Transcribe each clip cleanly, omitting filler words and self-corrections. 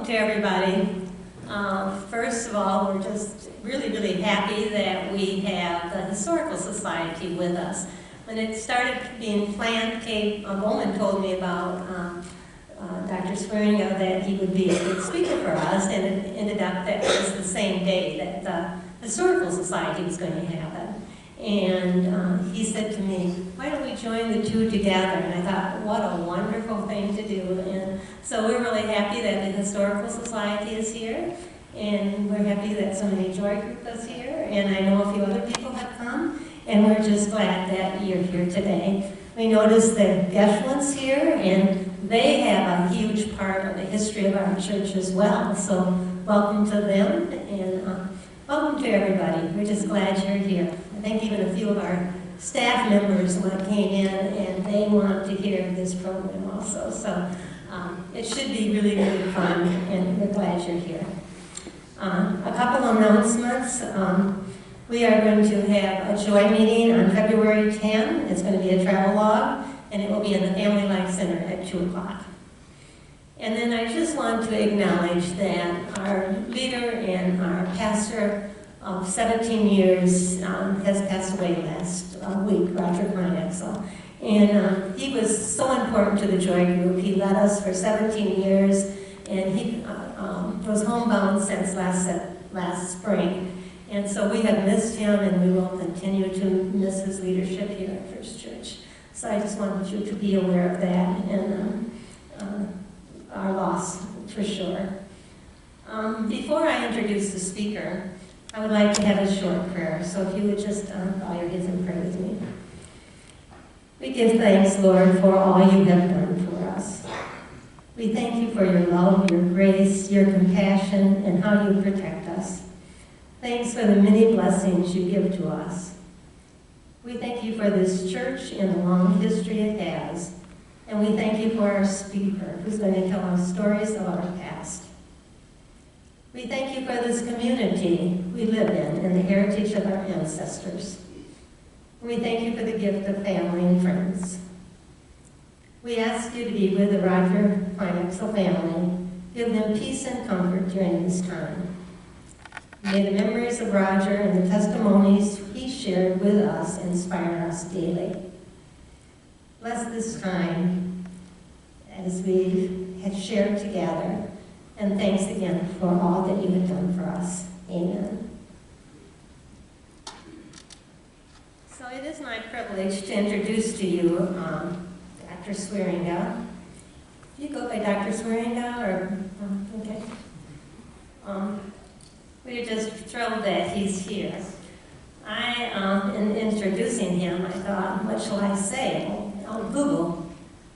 Welcome to everybody. First of all, we're just really happy that we have the Historical Society with us. When it started being planned, a woman told me about Dr. Swierenga that he would be a good speaker for us, and it ended up that it was the same day that the Historical Society was going to happen. And he said to me, why don't we join the two together? And I thought, what a wonderful thing to do. And so we're really happy that the Historical Society is here. And we're happy that so many Joy Group is here. And I know a few other people have come. And we're just glad that you're here today. We noticed that Geschwin's here, and they have a huge part of the history of our church as well. So welcome to them, and welcome to everybody. We're just glad you're here. I think even a few of our staff members came in, and they want to hear this program also. So it should be really fun, and we're glad you're here. A couple announcements. We are going to have a Joy meeting on February 10. It's going to be a travel log, and it will be in the Family Life Center at 2 o'clock. And then I just want to acknowledge that our leader and our pastor of 17 years has passed away last week, Roger Kleinexel. And he was so important to the Joy Group. He led us for 17 years, and he was homebound since last spring. And so we have missed him, and we will continue to miss his leadership here at First Church. So I just wanted you to be aware of that and our loss, for sure. Before I introduce the speaker, I would like to have a short prayer. So if you would just bow your heads and pray with me. We give thanks, Lord, for all you have done for us. We thank you for your love, your grace, your compassion, and how you protect us. Thanks for the many blessings you give to us. We thank you for this church and the long history it has. And we thank you for our speaker, who's going to tell us stories of our past. We thank you for this community we live in and the heritage of our ancestors. We thank you for the gift of family and friends. We ask you to be with the Roger Kleinexel family. Give them peace and comfort during this time. May the memories of Roger and the testimonies he shared with us inspire us daily. Bless this time as we have shared together, and thanks again for all that you have done for us. Amen. So it is my privilege to introduce to you Dr. Swierenga. Do you go by Dr. Swierenga, or okay? We're just thrilled that he's here. In introducing him, I thought, what shall I say? I'll Google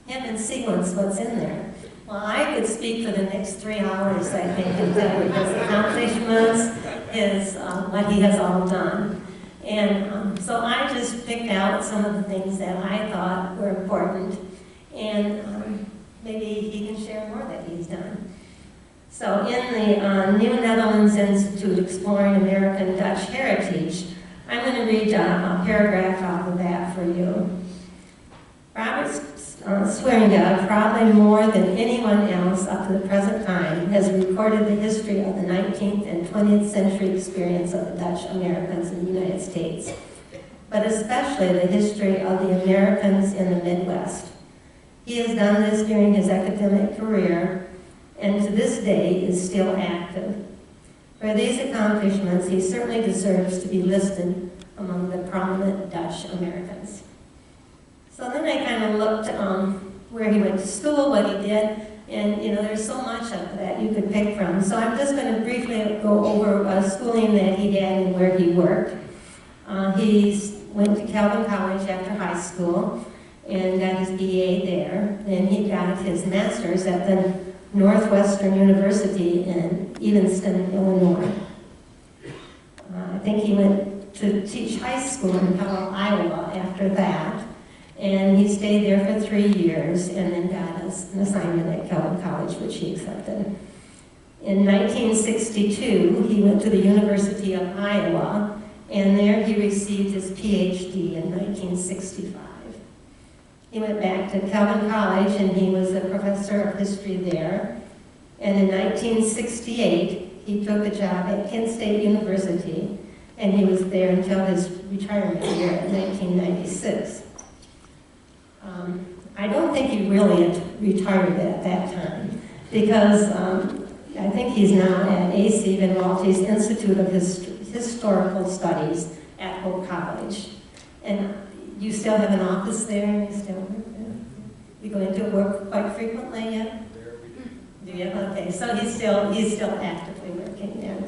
him and see what's in there. Well, I could speak for the next 3 hours, I think, and tell you his accomplishments, what he has all done. And so I just picked out some of the things that I thought were important, and maybe he can share more that he's done. So in the New Netherlands Institute Exploring American Dutch Heritage, I'm going to read a paragraph out of that for you. Robert Swierenga, probably more than anyone else up to the present time, has recorded the history of the 19th and 20th century experience of the Dutch Americans in the United States, but especially the history of the Americans in the Midwest. He has done this during his academic career, and to this day is still active. For these accomplishments, he certainly deserves to be listed among the prominent Dutch Americans. So then I kind of looked where he went to school, what he did, and there's so much of that you could pick from. So I'm just going to briefly go over schooling that he had and where he worked. He went to Calvin College after high school and got his BA there. Then he got his master's at the Northwestern University in Evanston, Illinois. I think he went to teach high school in Powell, Iowa after that, and he stayed there for 3 years and then got an assignment at Calvin College, which he accepted. In 1962, he went to the University of Iowa, and there he received his PhD in 1965. He went back to Calvin College, and he was a professor of history there. And in 1968, he took a job at Kent State University, and he was there until his retirement year in 1996. I don't think he really retired at that time, because I think he's now at A.C. Van Ralte's Institute of Historical Studies at Hope College. And you still have an office there? You go into work quite frequently yet? Do you? Okay, so he's still actively working there.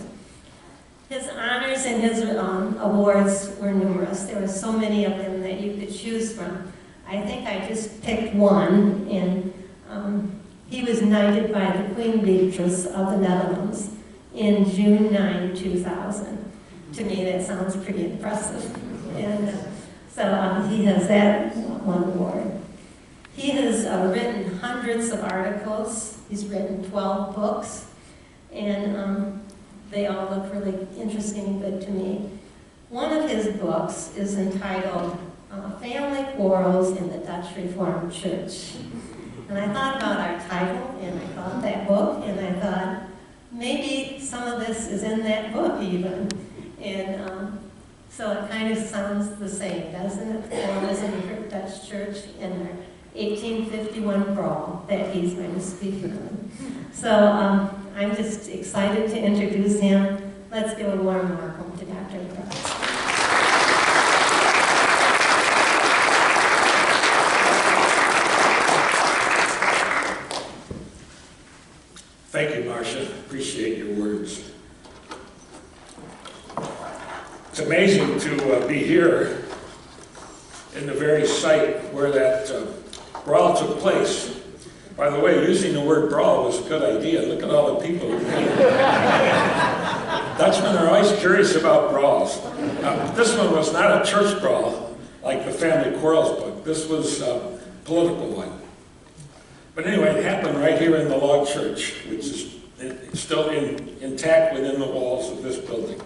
His honors and his awards were numerous. There were so many of them that you could choose from. I think I just picked one, and he was knighted by the Queen Beatrice of the Netherlands in June 9, 2000. To me, that sounds pretty impressive. And so he has that one award. He has written hundreds of articles. He's written 12 books, and they all look really interesting and good to me. One of his books is entitled Family Quarrels in the Dutch Reformed Church. And I thought about our title, and I thought that book, and I thought, maybe some of this is in that book even. And so it kind of sounds the same, doesn't it? Quarrels in the Dutch Church in our 1851 Brawl that he's going to speak on. So I'm just excited to introduce him. Let's give a warm welcome to Dr. Brawl. Thank you, Marcia. Appreciate your words. It's amazing to be here in the very site where that brawl took place. By the way, using the word brawl was a good idea. Look at all the people who came. Dutchmen are always curious about brawls. This one was not a church brawl like the Family Quarrels book. This was a political one. But anyway, it happened right here in the log church, which is still intact within the walls of this building.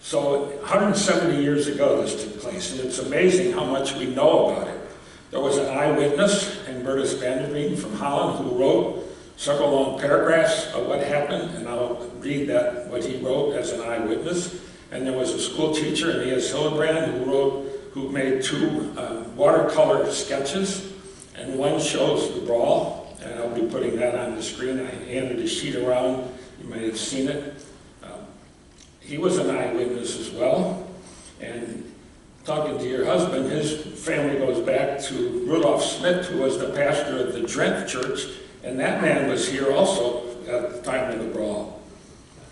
So 170 years ago this took place, and it's amazing how much we know about it. There was an eyewitness, Bertus van der Veen from Holland, who wrote several long paragraphs of what happened, and I'll read what he wrote as an eyewitness. And there was a school teacher, Aeneas Hildebrand, who made 2 watercolor sketches, and one shows the brawl, and I'll be putting that on the screen. I handed a sheet around, you might have seen it. He was an eyewitness as well, and talking to your husband, his family goes back to Rudolf Smith, who was the pastor of the Drent Church, and that man was here also at the time of the brawl,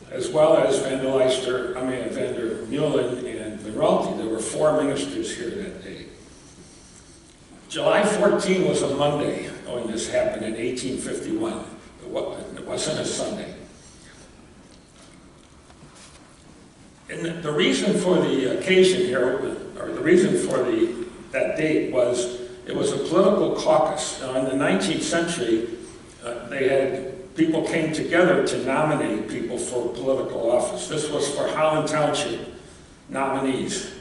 as well as Van der Meulen and Van Raalte. There were 4 ministers here that day. July 14 was a Monday when this happened in 1851. It wasn't a Sunday. And the reason for the occasion here, or the reason for that date, was it was a political caucus. Now, in the 19th century, people came together to nominate people for political office. This was for Holland Township nominees.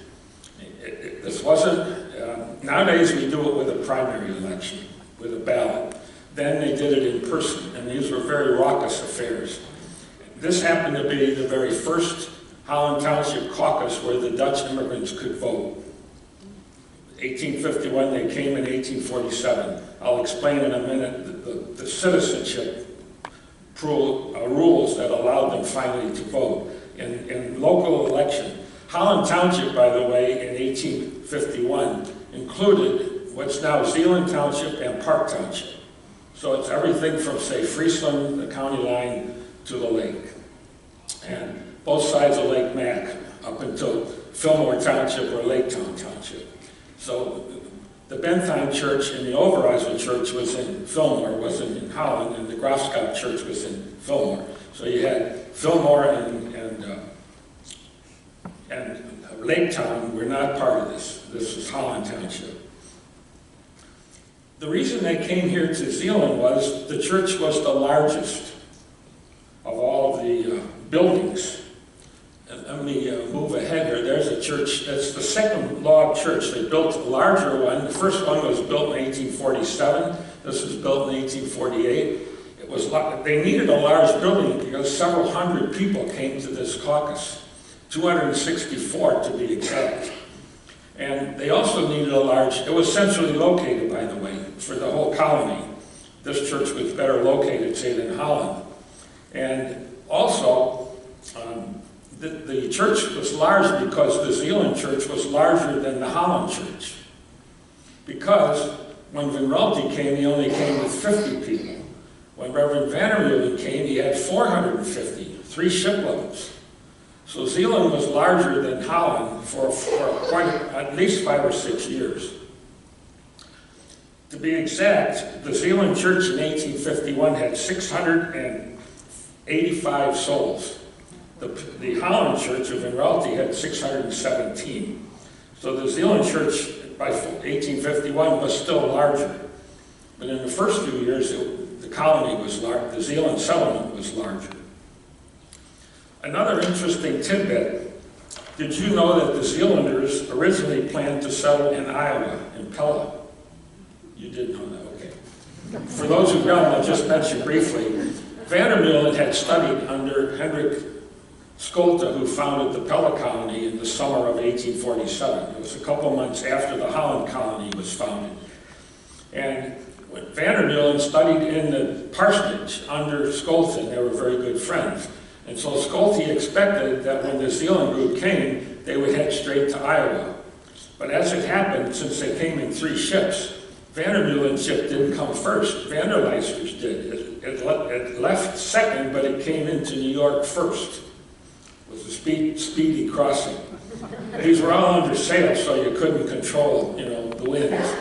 This wasn't, nowadays we do it with a primary election, with a ballot. Then they did it in person, and these were very raucous affairs. This happened to be the very first Holland Township caucus where the Dutch immigrants could vote. 1851, they came in 1847. I'll explain in a minute the citizenship rules that allowed them finally to vote in local election. Holland Township, by the way, in 1851 included what's now Zeeland Township and Park Township. So it's everything from, say, Friesland, the county line, to the lake. And both sides of Lake Mac up until Fillmore Township or Lake Town Township. So the Bentheim Church and the Overijssel Church was in Fillmore, wasn't in Holland, and the Graafschap Church was in Fillmore. So you had Fillmore and Lake Town were not part of this. This was Holland Township. The reason they came here to Zeeland was the church was the largest of all the buildings. And let me move ahead here. There's a church, that's the second log church. They built a larger one. The first one was built in 1847. This was built in 1848. They needed a large building because several hundred people came to this caucus, 264 to be exact. And they also needed it was centrally located, by the way, for the whole colony. This church was better located, say, than Holland. And also, the church was large because the Zeeland church was larger than the Holland church. Because when Van Raalte came, he only came with 50 people. When Reverend Vandermeulen came, he had 450, 3 shiploads. So Zeeland was larger than Holland for at least 5 or 6 years. To be exact, the Zeeland church in 1851 had 685 souls. The Holland church of Van Raalte had 617. So the Zeeland church by 1851 was still larger. But in the first few years, the colony was large, the Zeeland settlement was larger. Another interesting tidbit, did you know that the Zeelanders originally planned to settle in Iowa, in Pella? You did know that, okay. For those who don't, I'll just mention briefly, Vandermeulen had studied under Hendrik Scholte, who founded the Pella colony in the summer of 1847. It was a couple months after the Holland colony was founded. And Vandermeulen studied in the parsonage under Scholte, and they were very good friends. And so Scholte expected that when the Zeeland group came, they would head straight to Iowa. But as it happened, since they came in 3 ships, Vandermeulen's ship didn't come first. Vanderleister's did. It left second, but it came into New York first. It was a speedy crossing. These were all under sail, so you couldn't control, the winds.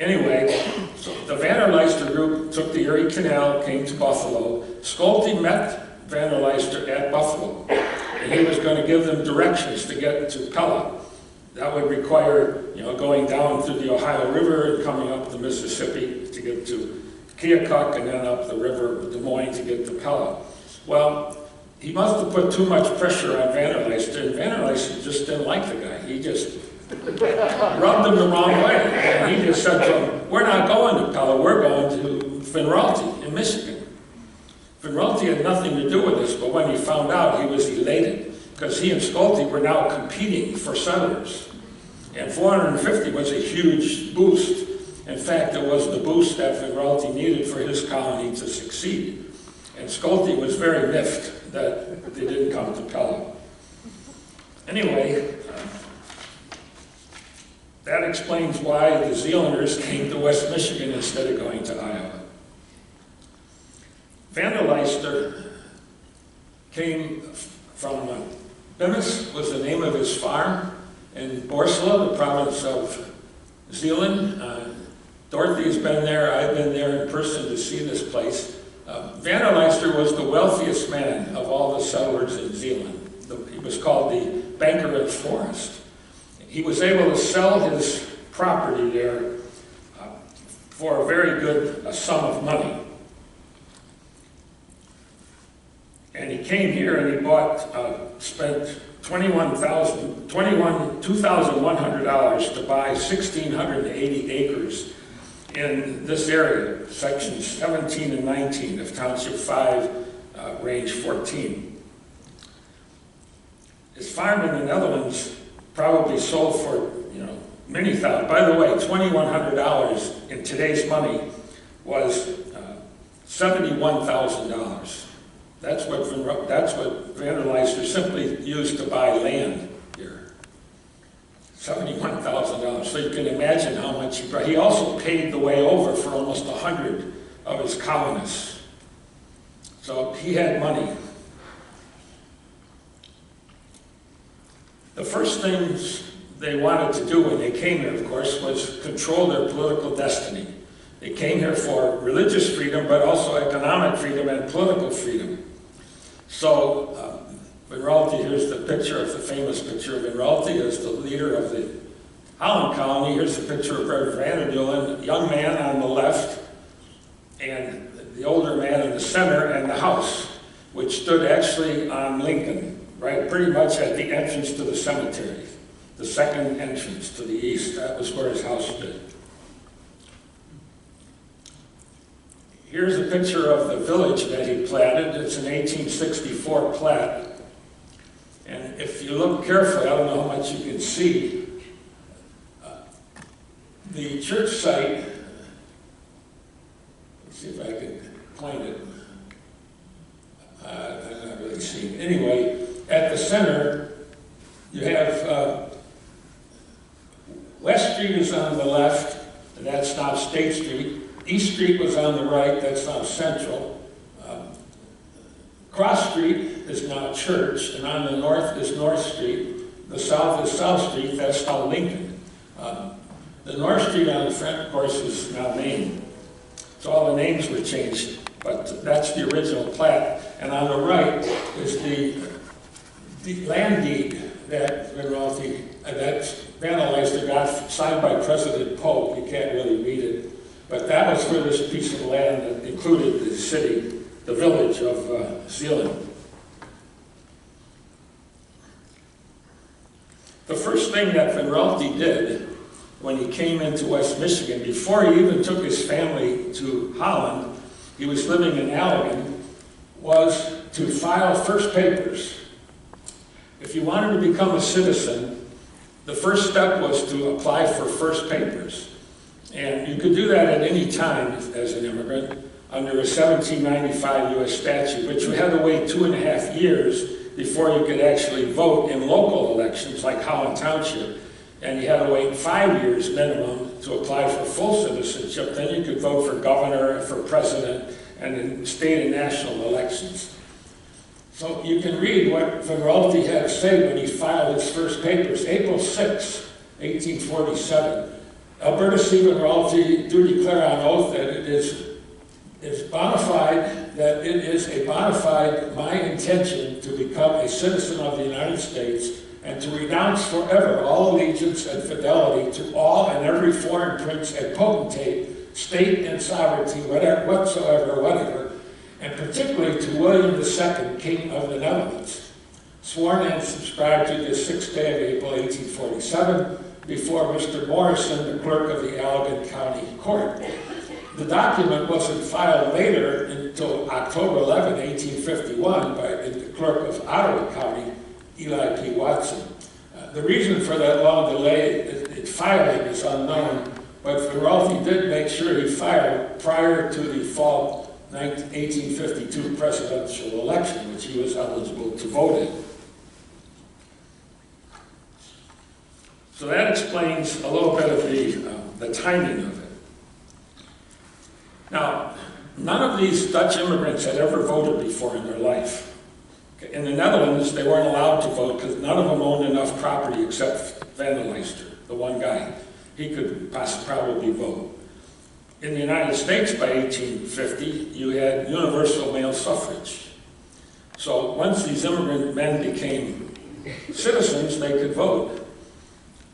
Anyway, so the Vanderleister group took the Erie Canal, came to Buffalo. Scholte met Vanderleister at Buffalo, and he was going to give them directions to get to Pella. That would require, going down through the Ohio River and coming up the Mississippi to get to Keokuk, and then up the river Des Moines to get to Pella. Well, he must have put too much pressure on Vanderleister, and Vanderleister just didn't like the guy. He just rubbed him the wrong way. And he just said to him, we're not going to Pella, we're going to Van Raalte in Michigan. Van Raalte had nothing to do with this, but when he found out, he was elated, because he and Scholte were now competing for settlers. And 450 was a huge boost. In fact, it was the boost that Van Raalte needed for his colony to succeed. And Scholte was very miffed that they didn't come to Pella. Anyway, that explains why the Zeelanders came to West Michigan instead of going to Iowa. Vanderleister came from Bemis, was the name of his farm, in Borsela, the province of Zeeland. Dorothy's been there, I've been there in person to see this place. Vanderleister was the wealthiest man of all the settlers in Zeeland. He was called the Banker of Forest. He was able to sell his property there for a very good sum of money. And he came here and he spent $2,100 to buy 1,680 acres in this area, sections 17 and 19 of Township 5, Range 14. His farm in the Netherlands probably sold for, many thousand. By the way, $2,100 in today's money was $71,000. That's what Vanderleister simply used to buy land here. $71,000. So you can imagine how much he brought. He also paid the way over for almost 100 of his colonists. So he had money. The first things they wanted to do when they came here, of course, was control their political destiny. They came here for religious freedom, but also economic freedom and political freedom. So, Van Raalte, here's the picture of the famous picture of Van Raalte as the leader of the Holland colony. Here's the picture of Reverend Vandermeulen, young man on the left, and the older man in the center, and the house, which stood actually on Lincoln, right, pretty much at the entrance to the cemetery, the second entrance to the east. That was where his house stood. Here's a picture of the village that he platted. It's an 1864 plat. And if you look carefully, I don't know how much you can see, the church site, let's see if I can point it. I'm not really seeing it. Anyway, at the center, you have West Street is on the left, and that's now State Street. East Street was on the right, that's now Central. Cross Street is now Church, and on the north is North Street. The south is South Street, that's now Lincoln. The North Street on the front, of course, is now Main. So all the names were changed, but that's the original plat. And on the right is the land deed that that's vandalized, got signed by President Polk. You can't really read it. But that was for this piece of land that included the city, the village of Zeeland. The first thing that Van Raalte did when he came into West Michigan, before he even took his family to Holland, he was living in Allegan, was to file first papers. If you wanted to become a citizen, the first step was to apply for first papers. And you could do that at any time as an immigrant under a 1795 U.S. statute, but you had to wait 2.5 years before you could actually vote in local elections like Holland Township. And you had to wait 5 years minimum to apply for full citizenship. Then you could vote for governor, for president, and in state and national elections. So you can read what Van Raalte had to say when he filed his first papers. April 6, 1847. Alberta C. Van Raalte do declare on oath that it is bona fide, that it is a bona fide my intention to become a citizen of the United States and to renounce forever all allegiance and fidelity to all and every foreign prince and potentate, state and sovereignty, whatever, and particularly to William II, King of the Netherlands. Sworn and subscribed to this 6th day of April, 1847, before Mr. Morrison, the clerk of the Allegan County Court. The document wasn't filed later until October 11, 1851, by the clerk of Ottawa County, Eli P. Watson. The reason for that long delay in filing is unknown, but Van Raalte did make sure he filed prior to the fall 1852 presidential election, which he was eligible to vote in. So that explains a little bit of the timing of it. Now, none of these Dutch immigrants had ever voted before in their life. In the Netherlands, they weren't allowed to vote because none of them owned enough property except Van der Leister, the one guy. He could probably vote. In the United States by 1850, you had universal male suffrage. So once these immigrant men became citizens, they could vote.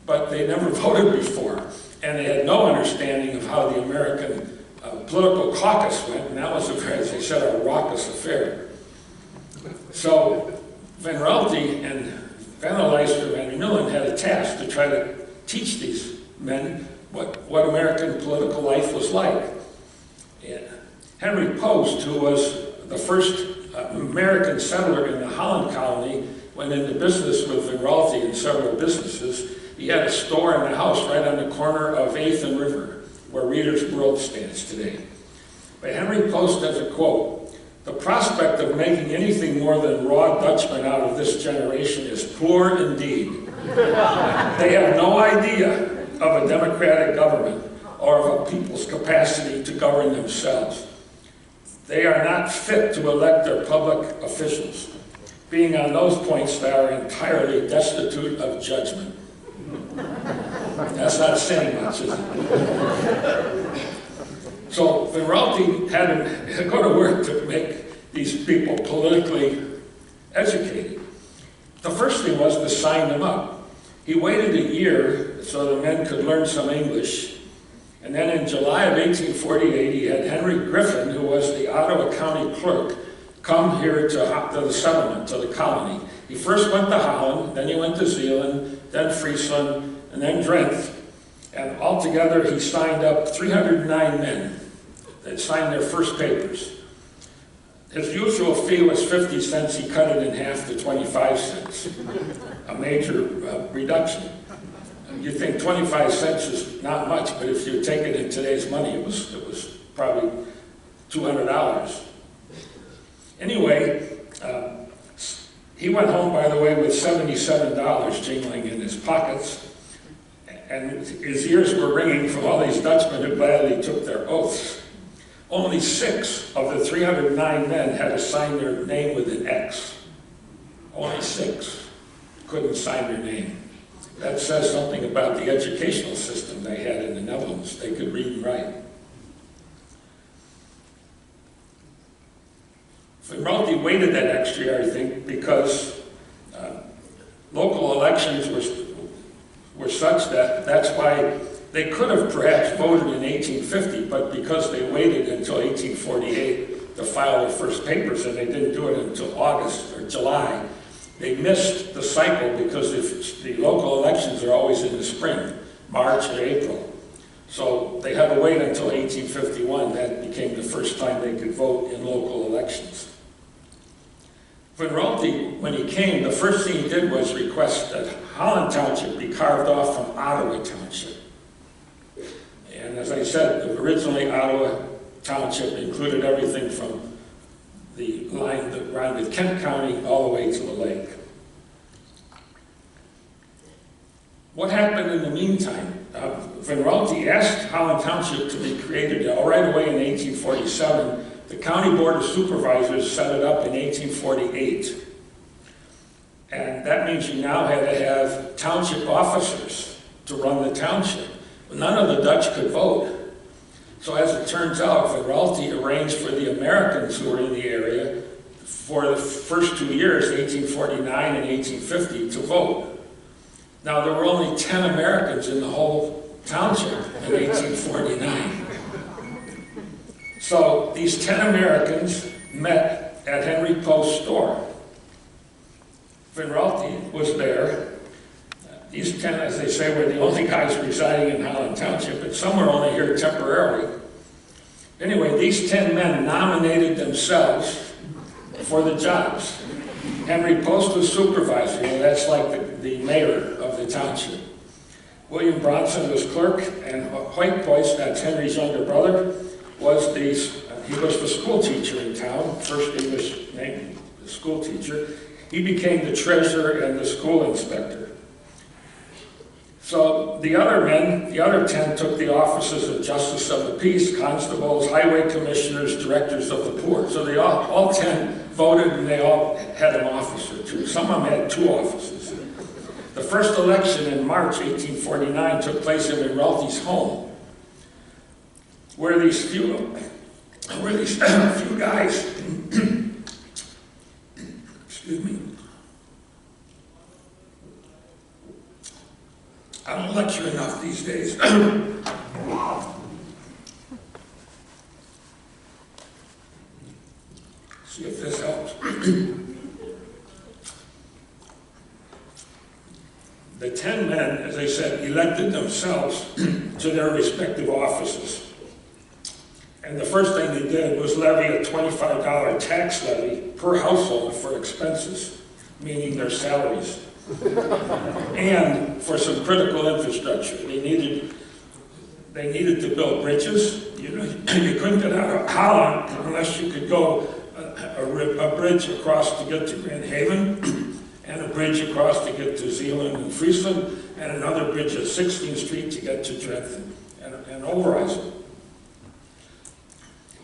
But they never voted before, and they had no understanding of how the American political caucus went, and that was, as they said, a raucous affair. So Van Raalte and Van der Leister and Van Meulen had a task to try to teach these men what American political life was like. And Henry Post, who was the first American settler in the Holland colony, went into business with Van Raalte and several businesses. He had a store in the house right on the corner of 8th and River, where Reader's World stands today. But Henry Post has a quote: "The prospect of making anything more than raw Dutchmen out of this generation is poor indeed. They have no idea of a democratic government or of a people's capacity to govern themselves. They are not fit to elect their public officials. Being on those points, they are entirely destitute of judgment." That's not saying much, is it? So Van Raalte had to go to work to make these people politically educated. The first thing was to sign them up. He waited a year so the men could learn some English. And then in July of 1848, he had Henry Griffin, who was the Ottawa County clerk, come here to the settlement, to the colony. He first went to Holland, then he went to Zeeland, then Friesland, and then Drenthe. And altogether, he signed up 309 men. that signed their first papers. His usual fee was 50 cents. He cut it in half to 25 cents, a major reduction. You think 25 cents is not much, but if you take it in today's money, it was probably $200. Anyway, he went home, by the way, with $77 jingling in his pockets, and his ears were ringing from all these Dutchmen who gladly took their oaths. Only 6 of the 309 men had to sign their name with an X. Only 6 couldn't sign their name. That says something about the educational system they had in the Netherlands. They could read and write. Van Raalte waited that extra year, I think, because local elections were such that that's why they could have perhaps voted in 1850, but because they waited until 1848 to file their first papers, and they didn't do it until August or July, they missed the cycle because if the local elections are always in the spring, March or April. So they had to wait until 1851. That became the first time they could vote in local elections. Van Raalte, when he came, the first thing he did was request that Holland Township be carved off from Ottawa Township. And as I said, originally Ottawa Township included everything from the line that ran with Kent County all the way to the lake. What happened in the meantime? Van Raalte asked Holland Township to be created right away in 1847. The County Board of Supervisors set it up in 1848. And that means you now had to have township officers to run the township. But none of the Dutch could vote. So as it turns out, Van Raalte arranged for the Americans who were in the area for the first 2 years, 1849 and 1850, to vote. Now, there were only 10 Americans in the whole township in 1849. So these 10 Americans met at Henry Post's store. Van Raalte was there. These 10, as they say, were the only guys residing in Holland Township, but some were only here temporarily. Anyway, these 10 men nominated themselves for the jobs. Henry Post was supervisor, that's like the mayor of the township. William Bronson was clerk, and Hoyt Poist, that's Henry's younger brother, was the school teacher in town, first English name, the school teacher. He became the treasurer and the school inspector. So the other men, the other 10, took the offices of justice of the peace, constables, highway commissioners, directors of the poor. So they all 10 voted, and they all had an office or two. Some of them had 2 offices. The first election in March 1849 took place in Van Raalte's home, where these few guys, excuse me, I don't lecture enough these days. See if this helps. The 10 men, as I said, elected themselves to their respective offices. And the first thing they did was levy a $25 tax levy per household for expenses, meaning their salaries. And for some critical infrastructure. They needed to build bridges. You couldn't get out of Holland unless you could go a bridge across to get to Grand Haven, and a bridge across to get to Zeeland and Friesland, and another bridge at 16th Street to get to Drenthe and Overijssel.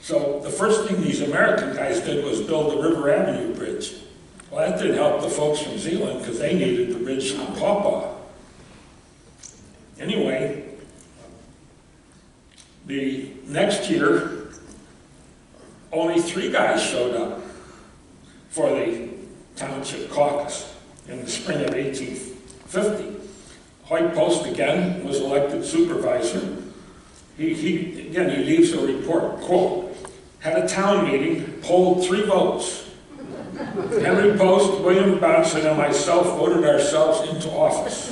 So the first thing these American guys did was build the River Avenue Bridge. Well, that didn't help the folks from Zeeland because they needed the bridge on Pawpaw. Anyway, the next year, only 3 guys showed up for the township caucus in the spring of 1850. Hoyt Post again was elected supervisor. He leaves a report, quote, had a town meeting, polled 3 votes. Henry Post, William Bronson, and myself voted ourselves into office,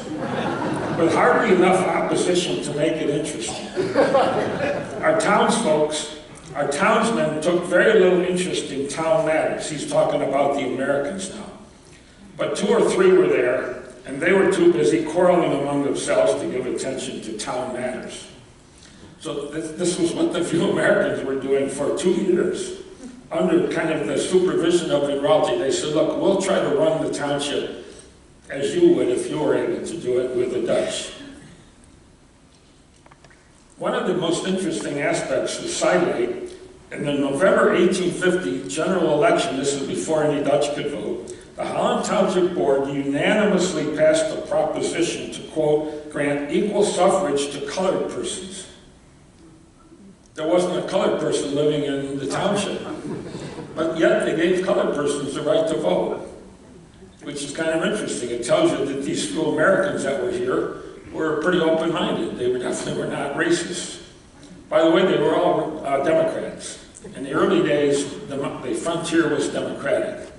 with hardly enough opposition to make it interesting. Our townsfolk Our townsmen took very little interest in town matters. He's talking about the Americans now. But 2 or 3 were there, and they were too busy quarreling among themselves to give attention to town matters. So this was what the few Americans were doing for 2 years. Under kind of the supervision of Admiralty, they said, look, we'll try to run the township as you would if you were able to do it with the Dutch. One of the most interesting aspects was sidelight. In the November 1850 general election, this is before any Dutch could vote, the Holland Township Board unanimously passed a proposition to, quote, grant equal suffrage to colored persons. There wasn't a colored person living in the township, but yet they gave colored persons the right to vote, which is kind of interesting. It tells you that these few Americans that were here were pretty open-minded. They definitely were not racist. By the way, they were all Democrats. In the early days, the frontier was Democratic.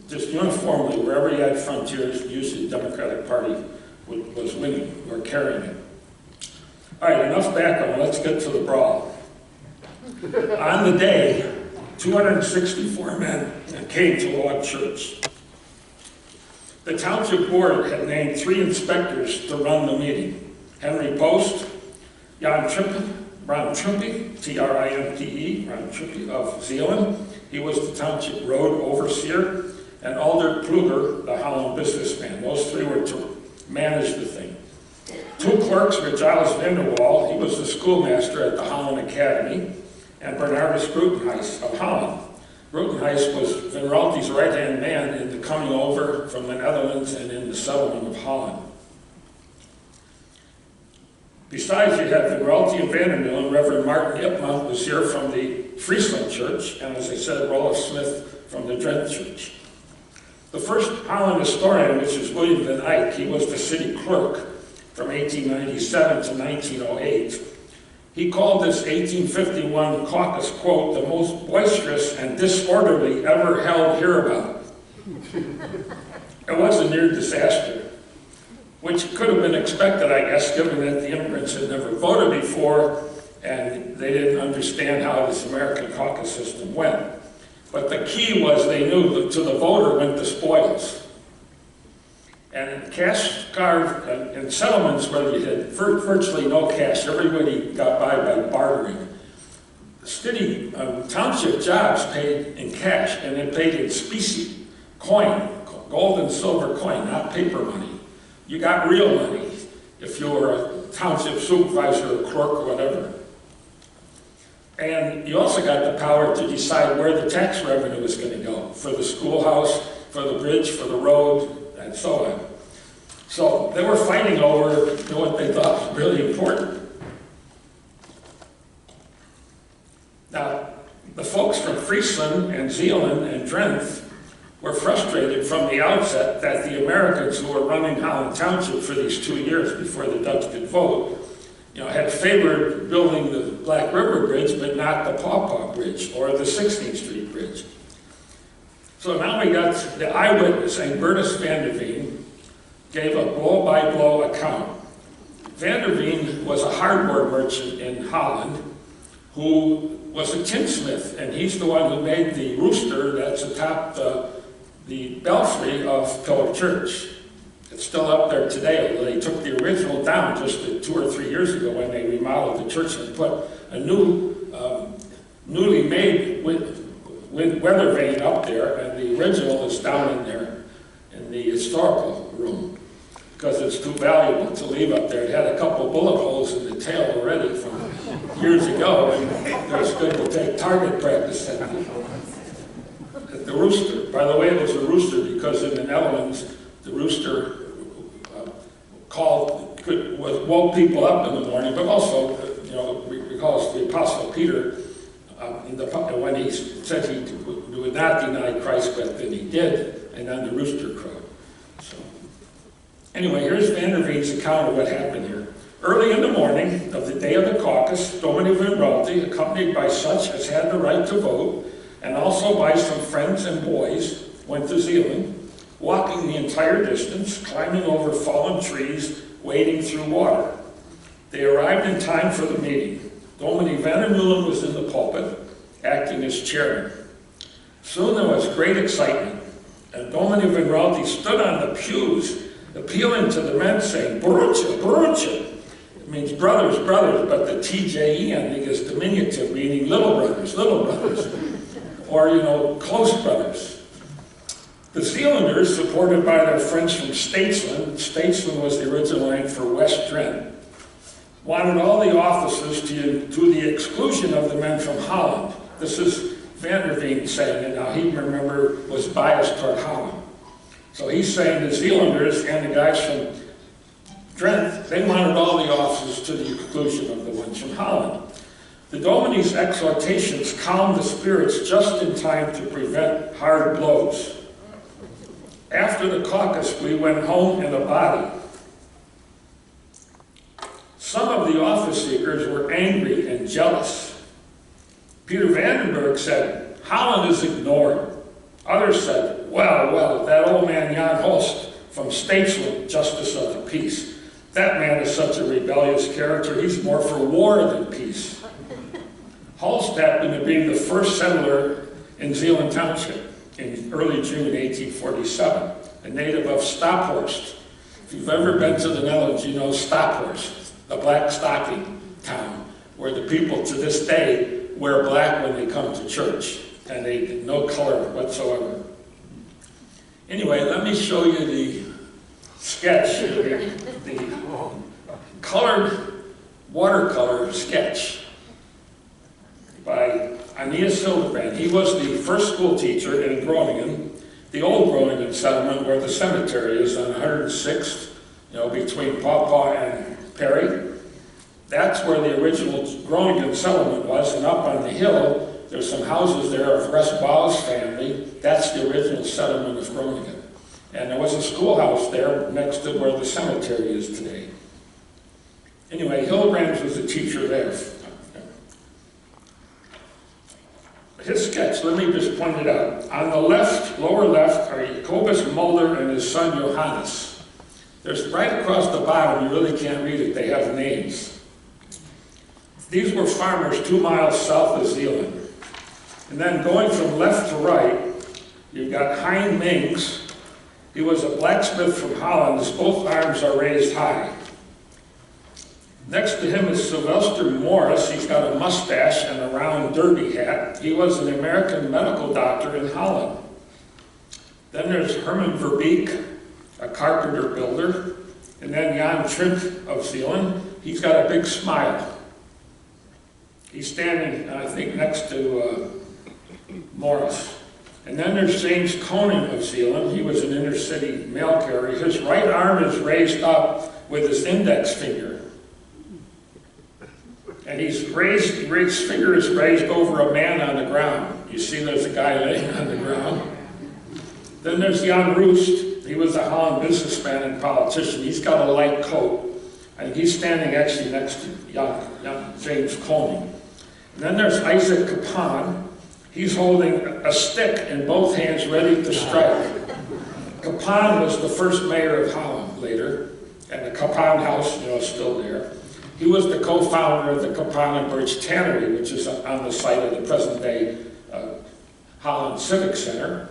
Just uniformly, wherever you had frontiers, usually the Democratic Party was winning or carrying it. All right, enough background. Let's get to the brawl. On the day, 264 men came to Log Church. The Township Board had named 3 inspectors to run the meeting. Henry Post, Ron Trimpe, T-R-I-M-P-E, Ron Trimpe of Zeeland. He was the Township Road Overseer. And Alder Pluger, the Holland businessman. Those 3 were to manage the thing. 2 clerks were Giles Vanderwall, he was the schoolmaster at the Holland Academy, and Bernardus Grotenhuis of Holland. Grotenhuis was Van Ralte's right-hand man in the coming over from the Netherlands and in the settlement of Holland. Besides, you had Van Ralte and Vandermill, and Reverend Martin Ipma was here from the Friesland Church, and as I said, Roloff Smith from the Drent Church. The first Holland historian, which is William Van Eyck, he was the city clerk from 1897 to 1908. He called this 1851 caucus, quote, the most boisterous and disorderly ever held hereabout. It was a near disaster, which could have been expected, I guess, given that the immigrants had never voted before and they didn't understand how this American caucus system went. But the key was they knew that to the voter went the spoils. And cash card and settlements where you had virtually no cash, everybody got by bartering. The city township jobs paid in cash, and it paid in specie, coin, gold and silver coin, not paper money. You got real money if you were a township supervisor or clerk or whatever. And you also got the power to decide where the tax revenue was going to go, for the schoolhouse, for the bridge, for the road, and so on. So they were fighting over what they thought was really important. Now, the folks from Friesland and Zeeland and Drenthe were frustrated from the outset that the Americans who were running Holland Township for these 2 years before the Dutch could vote, had favored building the Black River Bridge, but not the Pawpaw Bridge or the 16th Street Bridge. So now we got the eyewitness, Bertus van der Veen, gave a blow-by-blow account. Van der Veen was a hardware merchant in Holland who was a tinsmith, and he's the one who made the rooster that's atop the belfry of Pillar Church. It's still up there today. They took the original down just 2 or 3 years ago when they remodeled the church and put a new, newly made weather vane up there, and the original is down in there in the historical room because it's too valuable to leave up there. It had a couple bullet holes in the tail already from years ago, and it was good to take target practice at the rooster. By the way, it was a rooster because in the Netherlands, the rooster woke people up in the morning, but also, recalls the Apostle Peter when he said he would not deny Christ, but then he did, and then the rooster crowed. So, anyway, here's Van der Veen's account of what happened here. Early in the morning of the day of the caucus, Dominee Van Ralte, accompanied by such as had the right to vote, and also by some friends and boys, went to Zeeland, walking the entire distance, climbing over fallen trees, wading through water. They arrived in time for the meeting. Dominee van der Meulen was in the pulpit, acting as chairman. Soon there was great excitement, and Dominee van Raalte stood on the pews, appealing to the men, saying, "Broertje, broertje." It means brothers, brothers, but the TJE ending is diminutive, meaning little brothers, or, close brothers. The Zeelanders, supported by their friends from Statesland was the original name for West Drenthe, wanted all the offices to the exclusion of the men from Holland. This is Van der Veen saying it now. He, remember, was biased toward Holland. So he's saying the Zeelanders and the guys from Drenthe, they wanted all the offices to the exclusion of the ones from Holland. The Dominie's exhortations calmed the spirits just in time to prevent hard blows. After the caucus, we went home in a body. Some of the office seekers were angry and jealous. Peter Vandenberg said, "Holland is ignored." Others said, well, that old man Jan Holst from Statesland, Justice of the Peace. That man is such a rebellious character, he's more for war than peace. Holst happened to be the first settler in Zeeland Township in early June 1847, a native of Staphorst. If you've ever been to the Netherlands, you know Staphorst, the black stocking town, where the people to this day wear black when they come to church, and they no color whatsoever. Anyway, let me show you the sketch, the colored watercolor sketch by Aeneas Hildebrand. He was the first school teacher in Groningen, the old Groningen settlement where the cemetery is on 106th, between Pawpaw and Perry. That's where the original Groningen settlement was, and up on the hill, there's some houses there of Russ Bau's family. That's the original settlement of Groningen. And there was a schoolhouse there next to where the cemetery is today. Anyway, Hildebrand was a teacher there. His sketch, let me just point it out. On the left, lower left, are Jacobus Mulder and his son Johannes. There's right across the bottom, you really can't read it, they have names. These were farmers 2 miles south of Zeeland. And then going from left to right, you've got Hein Mings. He was a blacksmith from Holland. His both arms are raised high. Next to him is Sylvester Morris. He's got a mustache and a round derby hat. He was an American medical doctor in Holland. Then there's Herman Verbeek, a carpenter builder. And then Jan Trint of Zeeland. He's got a big smile. He's standing, I think, next to Morris. And then there's James Koning of Zeeland. He was an inner-city mail carrier. His right arm is raised up with his index finger. And his finger is raised over a man on the ground. You see there's a guy laying on the ground. Then there's Jan Roost. He was a Holland businessman and politician. He's got a light coat. And he's standing actually next to James Koning. And then there's Isaac Kapan. He's holding a stick in both hands ready to strike. Kapan was the first mayor of Holland later, and the Kapan House, is still there. He was the co-founder of the Kapan and Birch Tannery, which is on the site of the present-day Holland Civic Center.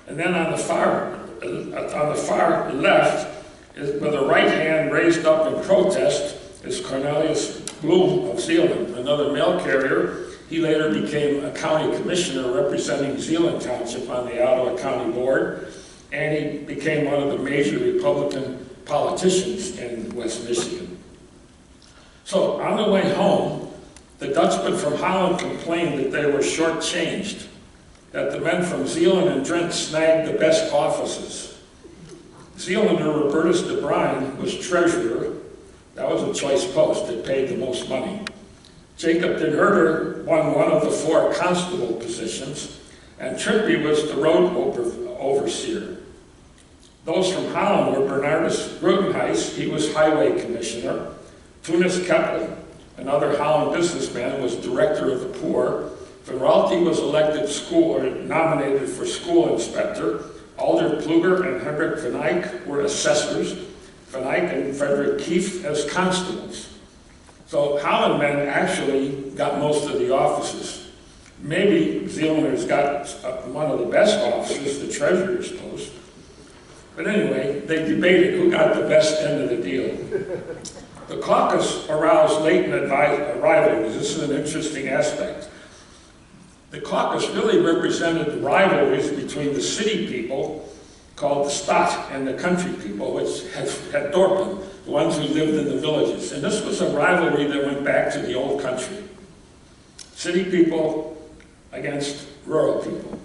And then on the far left, with the right hand raised up in protest, is Cornelius Bloem of Zeeland, another mail carrier. He later became a county commissioner representing Zeeland Township on the Ottawa County Board, and he became one of the major Republican politicians in West Michigan. So on the way home, the Dutchmen from Holland complained that they were shortchanged, that the men from Zeeland and Drenthe snagged the best offices. Zeelander Robertus de Bruyn was treasurer. That was a choice post. It paid the most money. Jacob den Herder won one of the 4 constable positions, and Trippy was the road overseer. Those from Holland were Bernardus Grudenhuis, he was highway commissioner. Tunis Keppel, another Holland businessman, was director of the poor. Van Raalte was nominated for school inspector. Alder Pluger and Hendrik van Eyck were assessors. Van Eyck and Frederick Keefe as constables. So Holland men actually got most of the offices. Maybe Zeelanders got one of the best offices, the treasurer's post. But anyway, they debated who got the best end of the deal. The caucus aroused latent rivalries. This is an interesting aspect. The caucus really represented rivalries between the city people, called the Stadt, and the country people, which had Dorpen, the ones who lived in the villages. And this was a rivalry that went back to the old country. City people against rural people.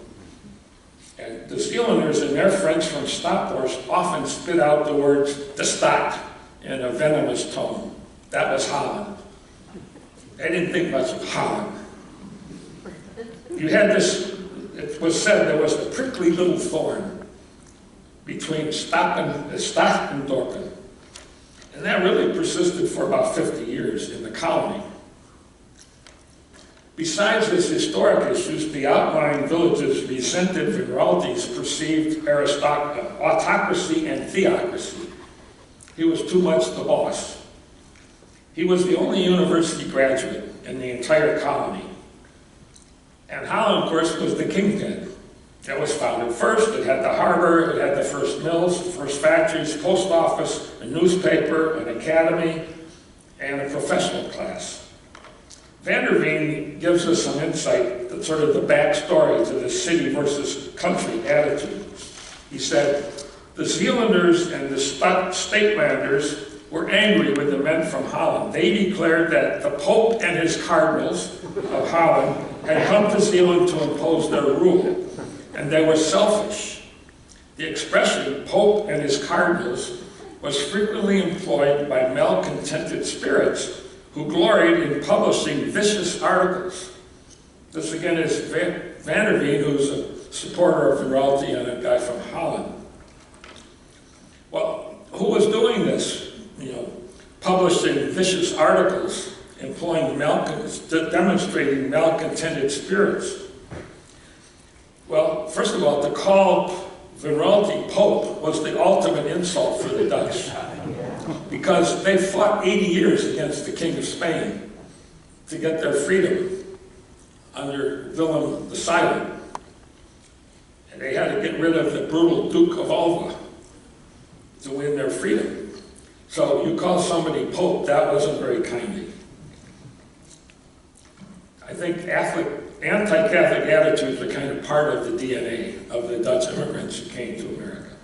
And the Zeelanders and their friends from Stadthorst often spit out the words, de Stadt, in a venomous tone. That was Holland. They didn't think much of Holland. You had this, it was said there was a prickly little thorn between Stadt and Dorpen. And that really persisted for about 50 years in the colony. Besides his historic issues, the outlying villages resented Vinralti's perceived autocracy and theocracy. He was too much the boss. He was the only university graduate in the entire colony. And Holland, of course, was the kingpin. It was founded first. It had the harbor, it had the first mills, the first factories, post office, a newspaper, an academy, and a professional class. Van der Veen gives us some insight, that's sort of the backstory to the city versus country attitude. He said, the Zeelanders and the Statelanders were angry with the men from Holland. They declared that the Pope and his cardinals of Holland had come to Zeeland to impose their rule, and they were selfish. The expression, Pope and his cardinals, was frequently employed by malcontented spirits who gloried in publishing vicious articles. This again is Van der Veen, who's a supporter of Vinralti and a guy from Holland. Well, who was doing this? Publishing vicious articles, demonstrating malcontented spirits. Well, first of all, to call Vinralti Pope was the ultimate insult for the Dutch, because they fought 80 years against the King of Spain to get their freedom under Willem the Silent. And they had to get rid of the brutal Duke of Alva to win their freedom. So you call somebody Pope, that wasn't very kindly. I think anti-Catholic attitudes are kind of part of the DNA of the Dutch immigrants who came to America.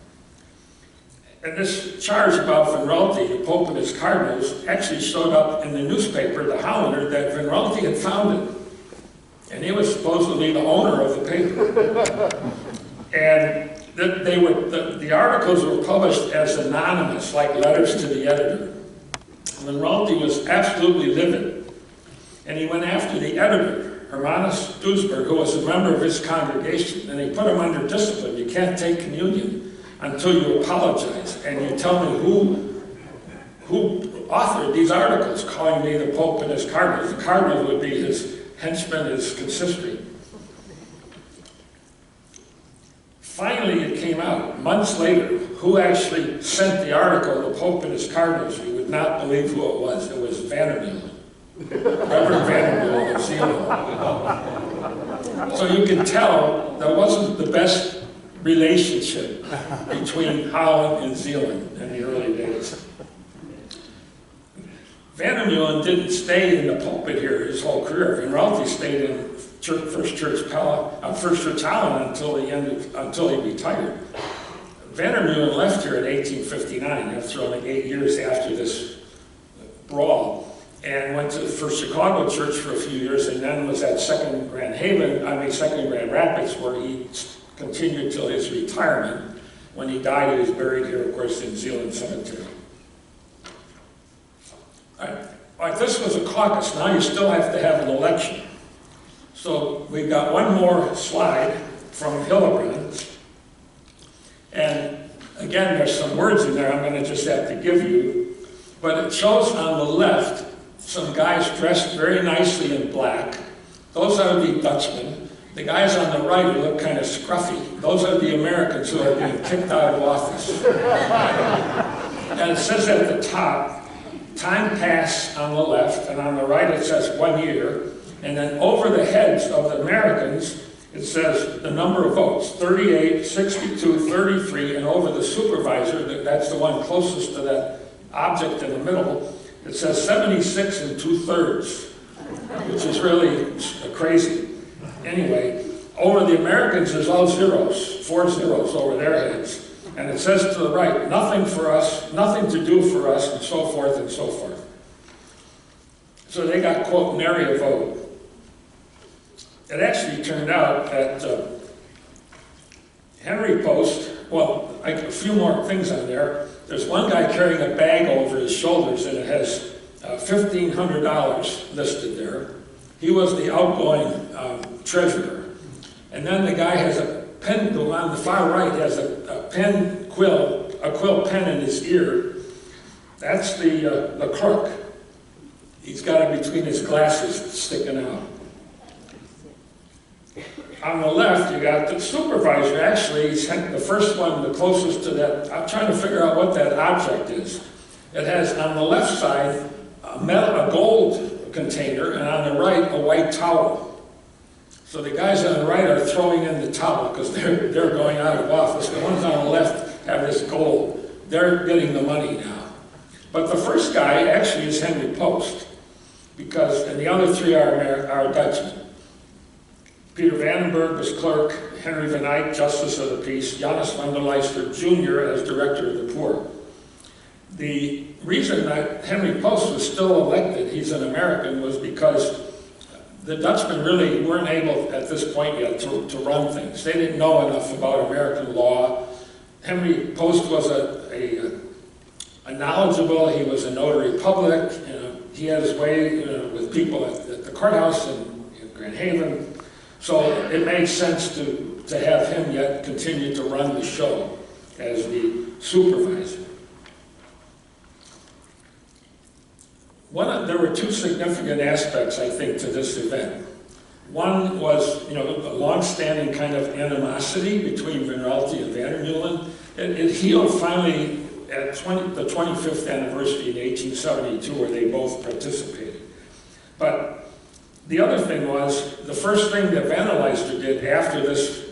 And this charge about Vinralti, the Pope and his cardinals, actually showed up in the newspaper, the Hollander, that Vinralti had founded. And he was supposedly the owner of the paper. And the articles were published as anonymous, like letters to the editor. Vinralti was absolutely livid. And he went after the editor, Hermanus Duisberg, who was a member of his congregation, and he put him under discipline. You can't take communion until you apologize, and you tell me who authored these articles, calling me the Pope and his cardinals. The cardinals would be his henchmen, his consistory. Finally, it came out, months later, who actually sent the article, the Pope and his cardinals. You would not believe who it was. It was Van der Meulen. Reverend Van der Meulen of Zeeland. So you can tell there wasn't the best relationship between Holland and Zeeland in the early days. Van der Meulen didn't stay in the pulpit here his whole career. Vinralti stayed in First Church Holland until he retired. Van der Meulen left here in 1859, after only 8 years after this brawl, and went to the First Chicago Church for a few years, and then was at Second Grand Rapids, where he continued till his retirement. When he died, he was buried here, of course, in Zeeland Cemetery. All right, this was a caucus. Now you still have to have an election. So we've got one more slide from Hillebrand. And again, there's some words in there I'm going to just have to give you. But it shows on the left some guys dressed very nicely in black. Those are the Dutchmen. The guys on the right who look kind of scruffy, those are the Americans who are being kicked out of office. And it says at the top, time pass on the left, and on the right it says 1 year. And then over the heads of the Americans, it says the number of votes, 38, 62, 33, and over the supervisor, that's the one closest to that object in the middle, it says 76 and 2/3, which is really crazy. Anyway, over the Americans, there's all zeros, 4 zeros over their heads. And it says to the right, nothing for us, nothing to do for us, and so forth and so forth. So they got, quote, nary a vote. It actually turned out that Henry Post, well, a few more things on there. There's one guy carrying a bag over his shoulders, and it has $1,500 listed there. He was the outgoing treasurer. And then the guy has a pen, on the far right, has a quill pen in his ear. That's the clerk. He's got it between his glasses sticking out. On the left, you got the supervisor. Actually, he's the first one, the closest to that. I'm trying to figure out what that object is. It has on the left side a gold container, and on the right, a white towel. So the guys on the right are throwing in the towel because they're going out of office. The ones on the left have this gold. They're getting the money now. But the first guy actually is Henry Post, and the other three are Dutchmen. Peter Vandenberg was clerk, Henry Van Eyck, justice of the peace, Johannes van der Leijster Jr. as director of the poor. The reason that Henry Post was still elected, he's an American, was because the Dutchmen really weren't able at this point yet to run things. They didn't know enough about American law. Henry Post was a knowledgeable, he was a notary public, he had his way with people at the courthouse in Grand Haven. So it made sense to have him yet continue to run the show as the supervisor. There were two significant aspects, I think, to this event. One was, a long-standing kind of animosity between Van Raalte and Van der Meulen. It healed finally at the 25th anniversary in 1872, where they both participated. But the other thing was, the first thing that Van der Leijster did after this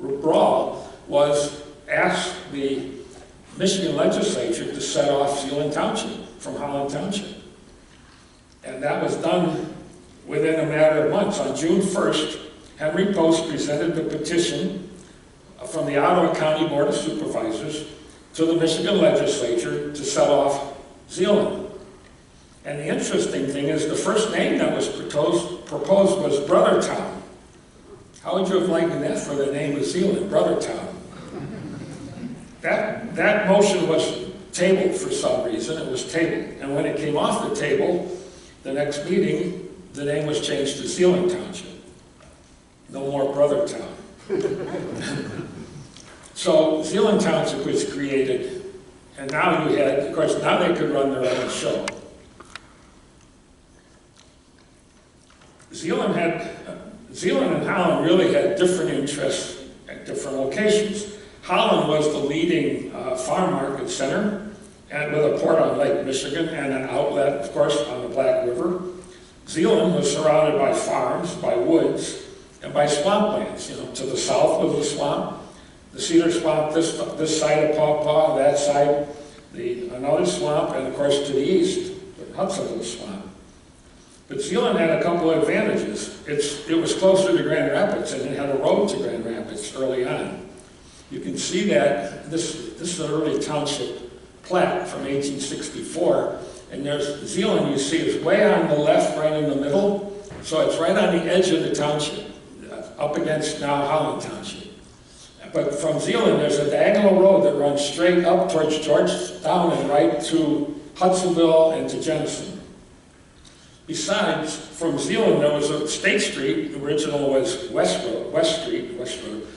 brawl was ask the Michigan legislature to set off Zeeland Township from Holland Township. And that was done within a matter of months. On June 1st, Henry Post presented the petition from the Ottawa County Board of Supervisors to the Michigan legislature to set off Zeeland. And the interesting thing is the first name that was proposed was Brothertown. How would you have liked that for the name of Zeeland, Brothertown? That motion was tabled for some reason. It was tabled. And when it came off the table, the next meeting, the name was changed to Zeeland Township. No more Brothertown. So Zeeland Township was created, and now you had, of course, now they could run their own show. Zeeland and Holland really had different interests at different locations. Holland was the leading farm market center, and with a port on Lake Michigan and an outlet, of course, on the Black River. Zeeland was surrounded by farms, by woods, and by swamplands. To the south was the swamp, the cedar swamp, this side of Paw Paw, that side, another swamp, and of course to the east, the Hudsonville swamp. But Zeeland had a couple of advantages. It was closer to Grand Rapids, and it had a road to Grand Rapids early on. You can see that this is an early township plat from 1864, and there's Zeeland, you see, is way on the left, right in the middle, so it's right on the edge of the township, up against now Holland Township. But from Zeeland, there's a diagonal road that runs straight up towards Georgetown and right to Hudsonville and to Jenison. Besides, from Zeeland, there was a State Street. The original was West Street.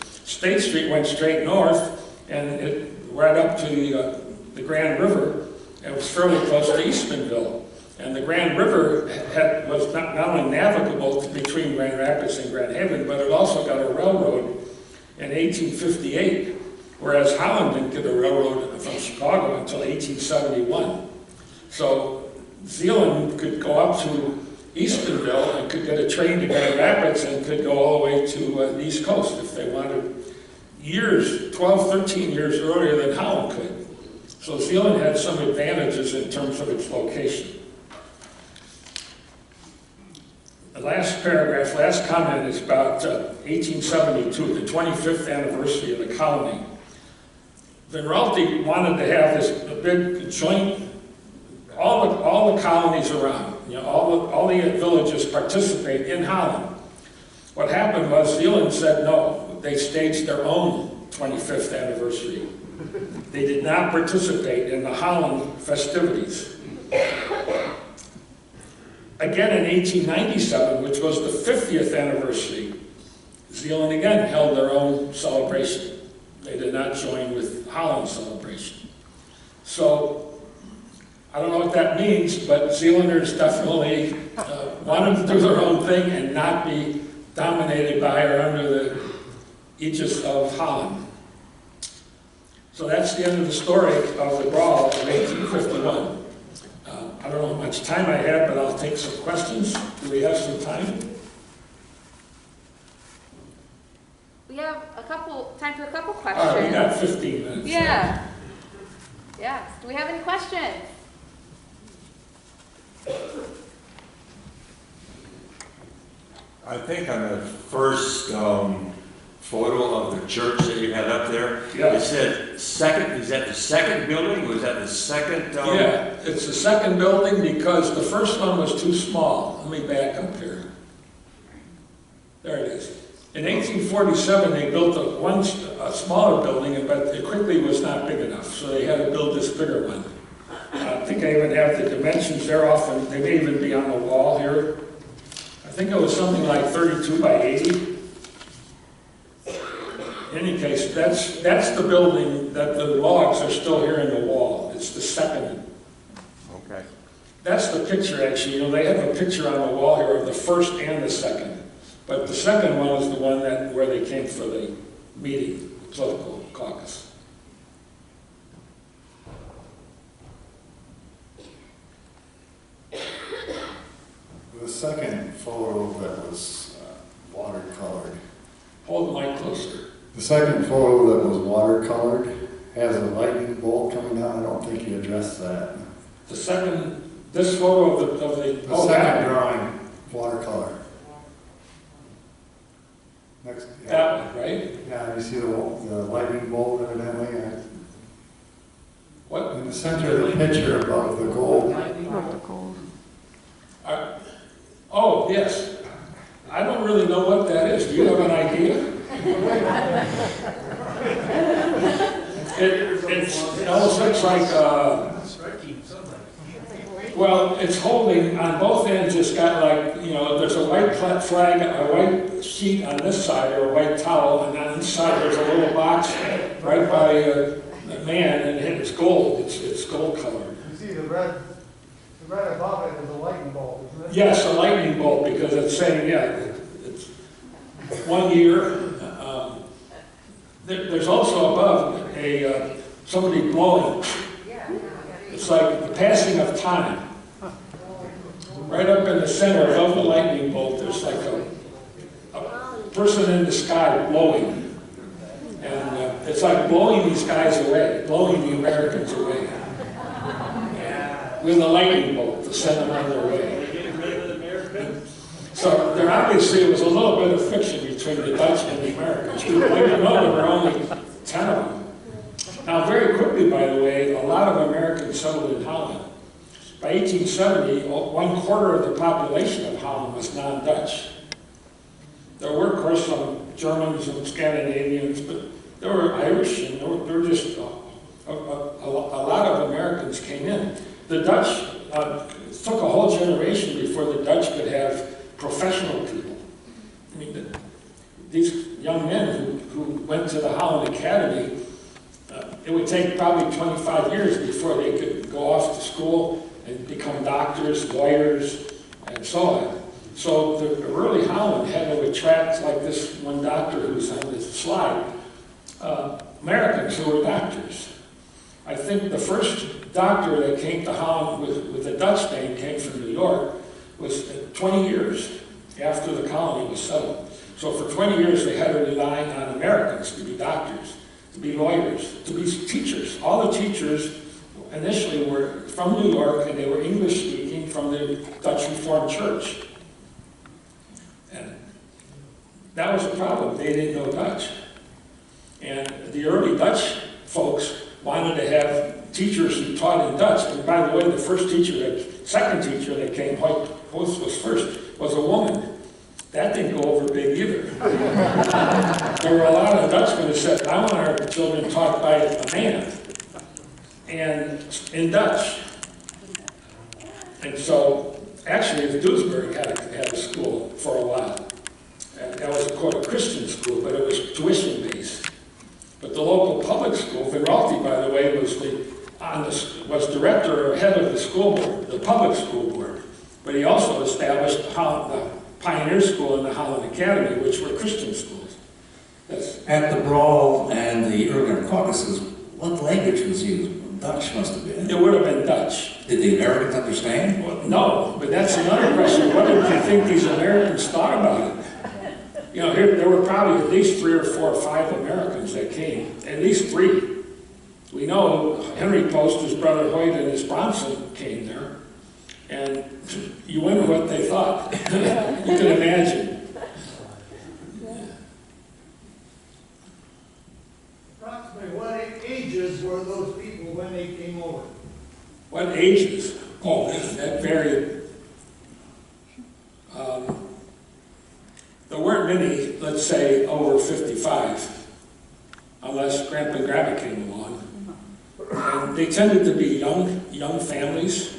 State Street went straight north, and it right up to the Grand River. It was fairly close to Eastmanville. And the Grand River was not only navigable between Grand Rapids and Grand Haven, but it also got a railroad in 1858, whereas Holland didn't get a railroad from Chicago until 1871. So Zeeland could go up to Eastonville and could get a train to Grand Rapids and could go all the way to the East Coast if they wanted, years, 12, 13 years earlier than Holland could. So Zeeland had some advantages in terms of its location. The last paragraph, last comment is about 1872, the 25th anniversary of the colony. Van Raalte wanted to have this a big joint, all the colonies around, you know, all the villages participate in Holland. What happened was Zeeland said no. They staged their own 25th anniversary. They did not participate in the Holland festivities. Again in 1897, which was the 50th anniversary, Zeeland again held their own celebration. They did not join with Holland's celebration. So, I don't know what that means, but Zealanders definitely wanted to do their own thing and not be dominated by or under the aegis of Holland. So that's the end of the story of the Brawl of 1851. I don't know how much time I have, but I'll take some questions. Do we have some time? We have time for a couple questions. All right, we got 15 minutes. Yeah. Yes. Do we have any questions? I think on the first photo of the church that you had up there, Yeah. it said second. Is that the second building? Was that the second? Yeah, it's the second building because the first one was too small. Let me back up here. There it is. In 1847, they built a smaller building, but it quickly was not big enough, so they had to build this bigger one. I think I even have the dimensions there often. They may even be on the wall here. I think it was something like 32 by 80. In any case, that's the building that the logs are still here in the wall. It's the second. Okay. That's the picture, actually. You know, they have a picture on the wall here of the first and the second. But the second one is the one where they came for the meeting, the political caucus. The second photo that was watercolored. Hold the mic closer. The second photo that was watercolored has a lightning bolt coming down. I don't think you addressed that. The second, this photo of the The second drawing, watercolor. Next, yeah. That one, right? Yeah, you see the lightning bolt evidently. What? In the center of the picture above the gold. Oh, yes. I don't really know what that is. Do you have an idea? It almost looks like, well, it's holding, on both ends it's got like, you know, there's a white flag, a white sheet on this side, or a white towel, and on this side there's a little box right by the man, and it's gold. It's gold colored. You see the red above it is a lightning bolt, isn't it? Yes, a lightning bolt, because it's saying, yeah, it's 1 year. There's also above somebody blowing. It's like the passing of time. Right up in the center above the lightning bolt, there's like a person in the sky blowing. And it's like blowing these guys away, blowing the Americans away. With a lightning bolt to send them on their way. So there obviously was a little bit of friction between the Dutch and the Americans. We didn't know there were only 10 of them. Now very quickly, by the way, a lot of Americans settled in Holland. By 1870, 1/4 of the population of Holland was non-Dutch. There were, of course, some Germans and Scandinavians, but there were Irish, and there were just a lot of Americans came in. The Dutch, it took a whole generation before the Dutch could have professional people. I mean, these young men who went to the Holland Academy, it would take probably 25 years before they could go off to school and become doctors, lawyers, and so on. So the early Holland had to attract, like this one doctor who's on this slide, Americans who were doctors. I think the first doctor that came to Holland with a Dutch name, came from New York, was 20 years after the colony was settled. So for 20 years they had to rely on Americans to be doctors, to be lawyers, to be teachers. All the teachers initially were from New York, and they were English speaking from the Dutch Reformed Church. And that was a problem. They didn't know Dutch. And the early Dutch folks wanted to have teachers who taught in Dutch. And by the way, the second teacher that came, Host was first, was a woman. That didn't go over big either. There were a lot of Dutchmen who said, I want our children taught by a man, and in Dutch. And so, actually, Duisburg had a school for a while. And that was called a Christian school, but it was tuition-based. But the local public school, Viralti, by the way, was director or head of the school board, the public school board. But he also established the Pioneer School and the Holland Academy, which were Christian schools. Yes. At the Brawl and the earlier caucuses, what language was used? Dutch must have been. It would have been Dutch. Did the Americans understand? Well, no, but that's another question. What did you think these Americans thought about it? You know, there were probably at least 3 or 4 or 5 Americans that came, at least 3. We know Henry Post, his brother Hoyt, and his Bronson came there, and you wonder what they thought. You can imagine. Approximately what ages were those people when they came over? What ages? Oh, that varied. There weren't many, let's say, over 55, unless Grandpa and Grandma came along. And they tended to be young families.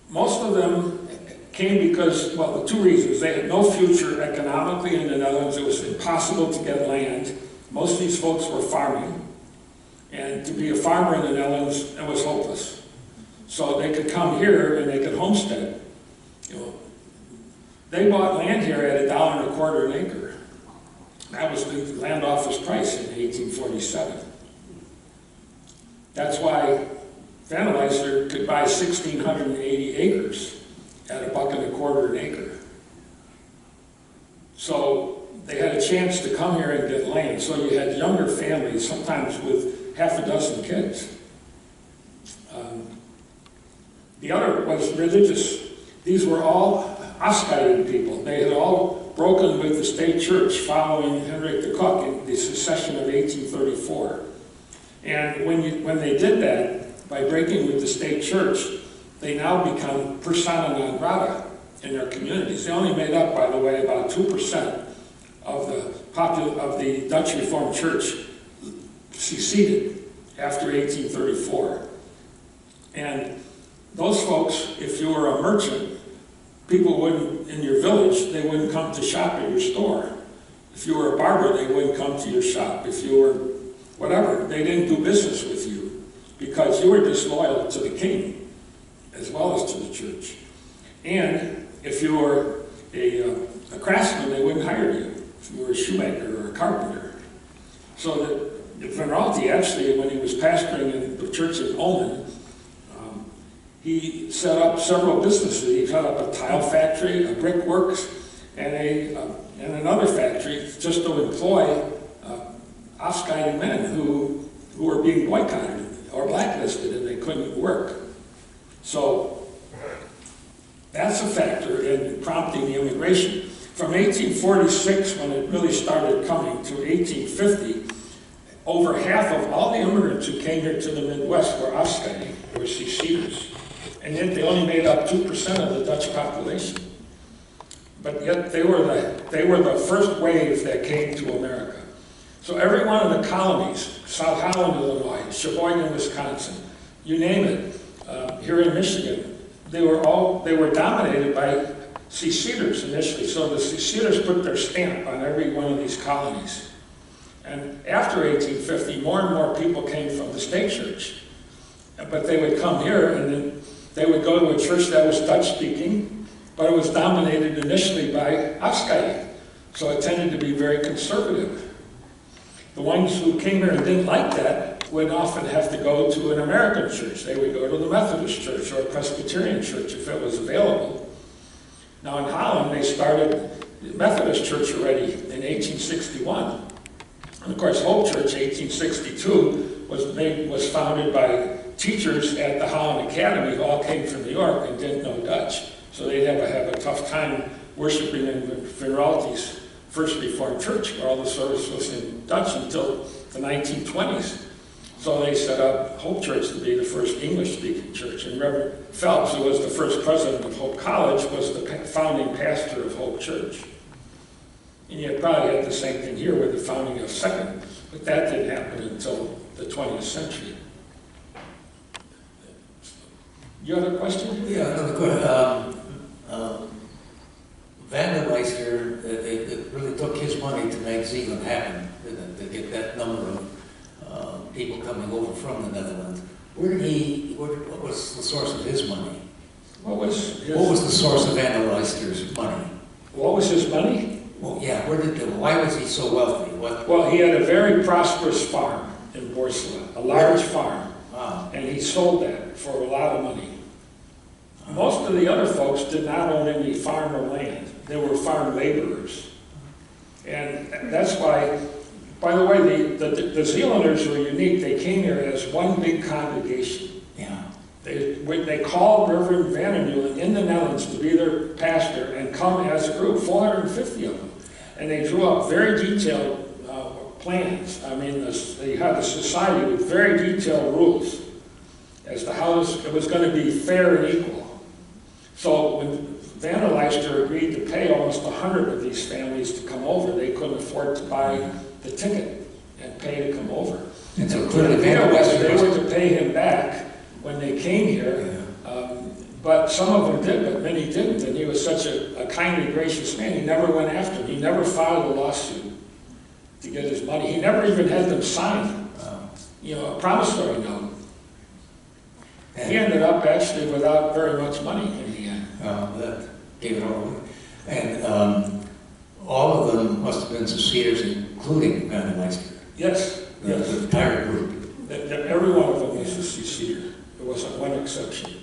Most of them came because, well, the 2 reasons. They had no future economically in the Netherlands. It was impossible to get land. Most of these folks were farming. And to be a farmer in the Netherlands, it was hopeless. So they could come here and they could homestead. You know, they bought land here at $1.25 an acre. That was the land office price in 1847. That's why Van Weiser could buy 1,680 acres at $1.25 an acre. So they had a chance to come here and get land. So you had younger families, sometimes with half a dozen kids. The other was religious. These were all Afscheiding people. They had all broken with the state church following Hendrik de Kock in the secession of 1834. And when they did that, by breaking with the state church, they now become persona non grata in their communities. They only made up, by the way, about 2% of the Dutch Reformed Church seceded after 1834. And those folks, if you were a merchant, people wouldn't, in your village, they wouldn't come to shop at your store. If you were a barber, they wouldn't come to your shop. If you were whatever, they didn't do business with you because you were disloyal to the king as well as to the church. And if you were a craftsman, they wouldn't hire you. If you were a shoemaker or a carpenter. So that Van Raalte actually, when he was pastoring in the church in Ulmen, he set up several businesses. He set up a tile factory, a brickworks, and another factory just to employ Afscheiding men who were being boycotted or blacklisted and they couldn't work. So that's a factor in prompting the immigration. From 1846, when it really started coming, to 1850, over half of all the immigrants who came here to the Midwest were Afscheiding, were seceders. And yet they only made up 2% of the Dutch population. But yet they were the first wave that came to America. So every one of the colonies, South Holland, Illinois, Sheboygan, Wisconsin, you name it, here in Michigan, they were dominated by seceders initially. So the seceders put their stamp on every one of these colonies. And after 1850, more and more people came from the state church. But they would come here and then they would go to a church that was Dutch-speaking, but it was dominated initially by Afscheiding. So it tended to be very conservative. The ones who came here and didn't like that would often have to go to an American church. They would go to the Methodist church or a Presbyterian church if it was available. Now in Holland, they started the Methodist church already in 1861. And of course, Hope Church, 1862, was founded by teachers at the Holland Academy who all came from New York and didn't know Dutch. So they'd have a tough time worshiping in Van Raalte's First Reformed Church, where all the service was in Dutch until the 1920s. So they set up Hope Church to be the first English-speaking church. And Reverend Phelps, who was the first president of Hope College, was the founding pastor of Hope Church. And you probably had the same thing here with the founding of Second, but that didn't happen until the 20th century. You have a question? Yeah, another question. Van der Leister, it really took his money to make Zeeland happen, to get that number of people coming over from the Netherlands. What was the source of his money? What was the source of Van der Leister's money? What was his money? Well, yeah, why was he so wealthy? Well, he had a very prosperous farm in Borselen, a large farm. Wow. And he sold that for a lot of money. Most of the other folks did not own any farm or land. They were farm laborers. And that's why, by the way, the Zeelanders were unique. They came here as one big congregation. Yeah. They called Reverend Vandermeulen in the Netherlands to be their pastor and come as a group, 450 of them. And they drew up very detailed plans. I mean, they had a society with very detailed rules as to how it was going to be fair and equal. So when Van der Leister agreed to pay almost 100 of these families to come over, they couldn't afford to buy the ticket and pay to come over. And so the clearly idea was they were to pay him back when they came here. But some of them did, but many didn't. And he was such a kindly, gracious man. He never went after them. He never filed a lawsuit to get his money. He never even had them sign, a promissory note. He ended up actually without very much money in the end. That gave it all away. And all of them must have been seceders, including Van der Leister. Yes. The entire group. Every one of them was a seceder. There wasn't one exception.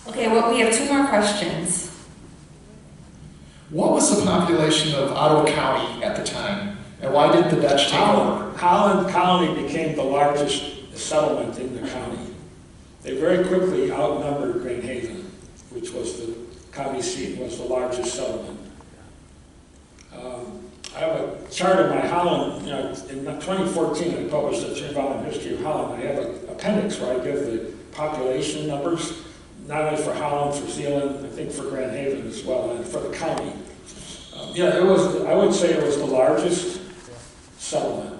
Okay, well, we have two more questions. What was the population of Ottawa County at the time, and why did the Dutch take over? Holland County became the largest settlement in the county. They very quickly outnumbered Grand Haven, which was the county seat, was the largest settlement. I have a chart of my Holland, in 2014 I published a 3-volume history of Holland. I have an appendix where I give the population numbers, not only for Holland, for Zeeland, I think for Grand Haven as well, and for the county. I would say it was the largest settlement.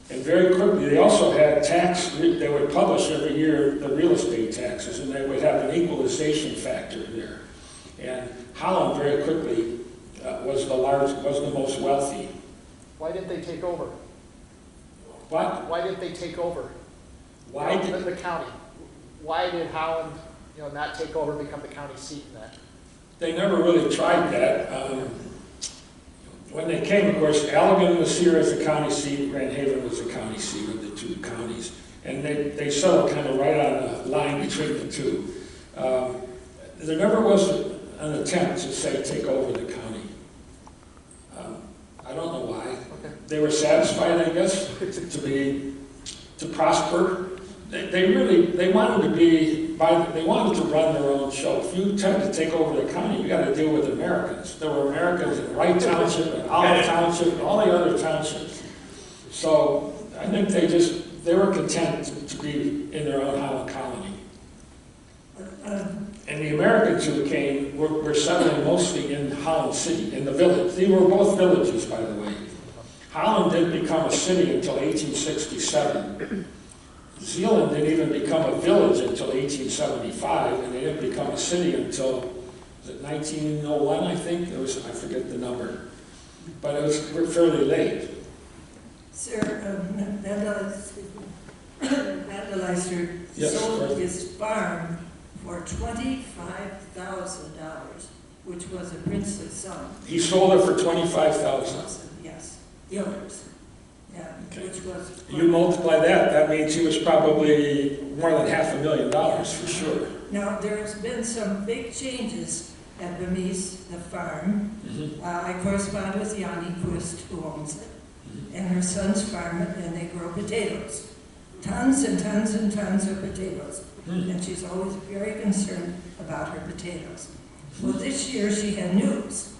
And very quickly, they also had they would publish every year the real estate taxes, and they would have an equalization factor there. And Holland very quickly was the most wealthy. Why didn't they take over? What? Why didn't they take over? Why did the county? Why did Holland, not take over and become the county seat in that? They never really tried that. When they came, of course, Allegan was here as a county seat, Grand Haven was a county seat of the two counties. And they settled kind of right on the line between the two. There never was an attempt to say take over the county. I don't know why. Okay. They were satisfied, I guess, to prosper. They wanted to run their own show. If you attempt to take over the county, you got to deal with Americans. There were Americans in Wright Township and Olive Township and all the other townships. So I think they were content to be in their own Holland colony. And the Americans who came were settling mostly in Holland City, in the village. They were both villages, by the way. Holland didn't become a city until 1867. Zeeland didn't even become a village until 1875, and they didn't become a city until, was it 1901, I think? I forget the number. But it was fairly late. Sir, Van der Leister sold his farm for $25,000, which was a princely sum. He sold it for $25,000. Yes. the others. Yeah, Okay. which was. You multiply that, that means he was probably more than $500,000 for sure. Now, there's been some big changes at Bemis, the farm. I correspond with Yanni Quist, who owns it, and her sons farm it, and they grow potatoes. Tons and tons and tons of potatoes. And she's always very concerned about her potatoes. Well, this year she had news.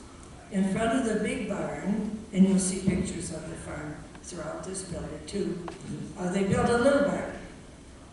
In front of the big barn, and you'll see pictures of the farm throughout this building too, they built a little barn.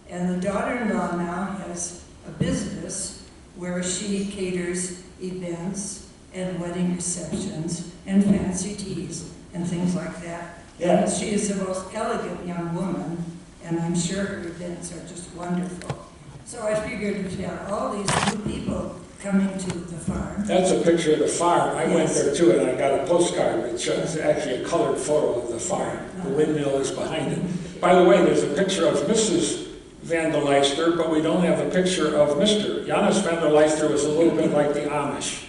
And the daughter-in-law now has a business where she caters events and wedding receptions and fancy teas and things like that. Yeah. And she is the most elegant young woman, and I'm sure her events are just wonderful. So I figured if you have all these new people coming to the farm. That's a picture of the farm. I went Yes. there too, and I got a postcard that shows actually a colored photo of the farm. The windmill is behind it. By the way, there's a picture of Mrs. Van der Leister, but we don't have a picture of Mr. Janus Van der Leister was a little bit like the Amish.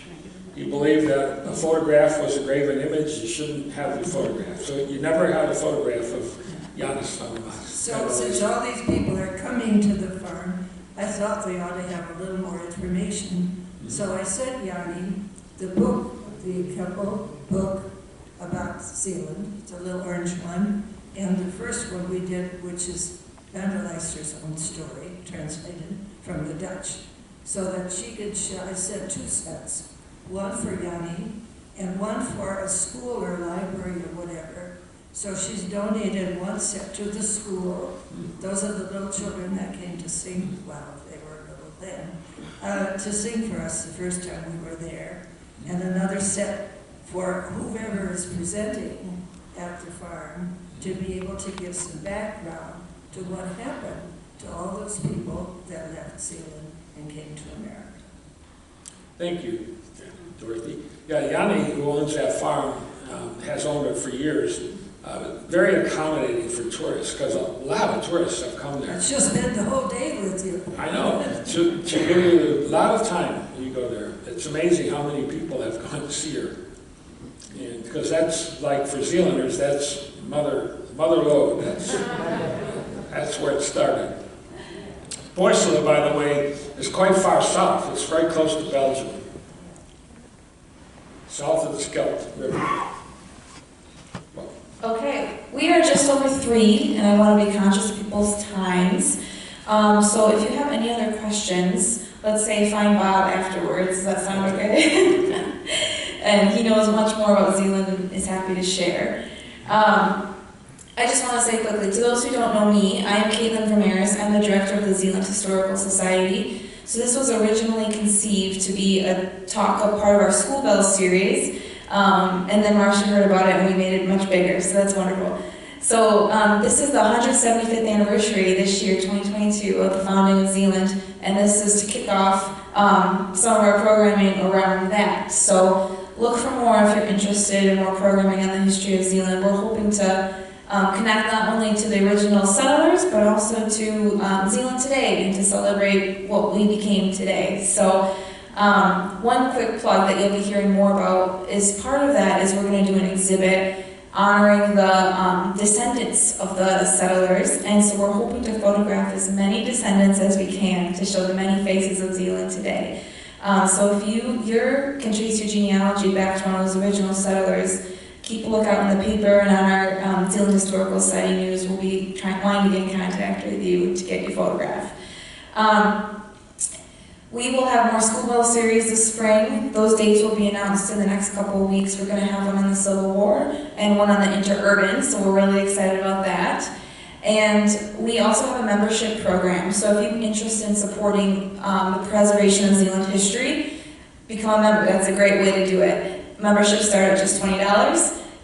He believed that a photograph was a graven image. You shouldn't have the photograph. So you never had a photograph of Janus Van der Leister. So since all these people are coming to the farm, I thought they ought to have a little more information. So I sent Yanni the book, the couple book about Zeeland. It's a little orange one. And the first one we did, which is Van der Leister's own story, translated from the Dutch, so that she could show. I sent 2 sets, one for Yanni and one for a school or library or whatever. So she's donated 1 set to the school. Those are the little children that came to sing, well, they were little then, to sing for us the first time we were there. And another set for whoever is presenting at the farm to be able to give some background to what happened to all those people that left Zeeland and came to America. Thank you, Dorothy. Yeah, Yanni, who owns that farm, has owned it for years. Very accommodating for tourists, because a lot of tourists have come there. She'll spend the whole day with you. I know. She'll give you a lot of time when you go there. It's amazing how many people have gone to see her. And because that's, like for Zealanders, that's mother lode. That's where it started. Borselen, by the way, is quite far south. It's very close to Belgium. South of the Scheldt River. Okay, we are just over 3, and I want to be conscious of people's times. So if you have any other questions, let's say find Bob afterwards. Does that sound okay? And he knows much more about Zeeland and is happy to share. I just want to say quickly, to those who don't know me, I am Caitlin Vermeers. I'm the director of the Zeeland Historical Society. So this was originally conceived to be a talk, a part of our School Bells series. And then Marcia heard about it and we made it much bigger, so that's wonderful. So this is the 175th anniversary this year, 2022, of the founding of Zeeland, and this is to kick off some of our programming around that. So look for more if you're interested in more programming on the history of Zeeland. We're hoping to connect not only to the original settlers, but also to Zeeland today and to celebrate what we became today. So one quick plug that you'll be hearing more about is part of that is we're going to do an exhibit honoring the descendants of the settlers, and so we're hoping to photograph as many descendants as we can to show the many faces of Zeeland today. So if you can trace your genealogy back to one of those original settlers, keep a lookout in the paper and on our Zeeland Historical Society news. We'll be wanting to get in contact with you to get your photograph. We will have more School Bell series this spring. Those dates will be announced in the next couple of weeks. We're going to have one on the Civil War and one on the interurban, so we're really excited about that. And we also have a membership program, so if you're interested in supporting the preservation of Zeeland history, become a member. That's a great way to do it. Memberships start at just $20.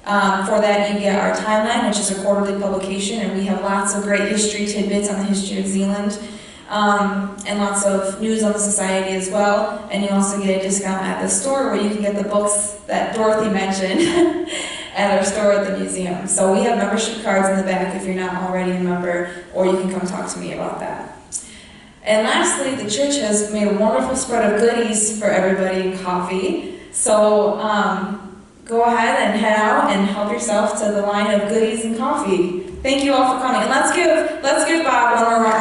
For that, you get our timeline, which is a quarterly publication, and we have lots of great history tidbits on the history of Zeeland. And lots of news on the society as well, and you also get a discount at the store where you can get the books that Dorothy mentioned at our store at the museum. So we have membership cards in the back if you're not already a member, or you can come talk to me about that. And lastly, the church has made a wonderful spread of goodies for everybody and coffee. So go ahead and head out and help yourself to the line of goodies and coffee. Thank you all for coming. And let's give Bob one more round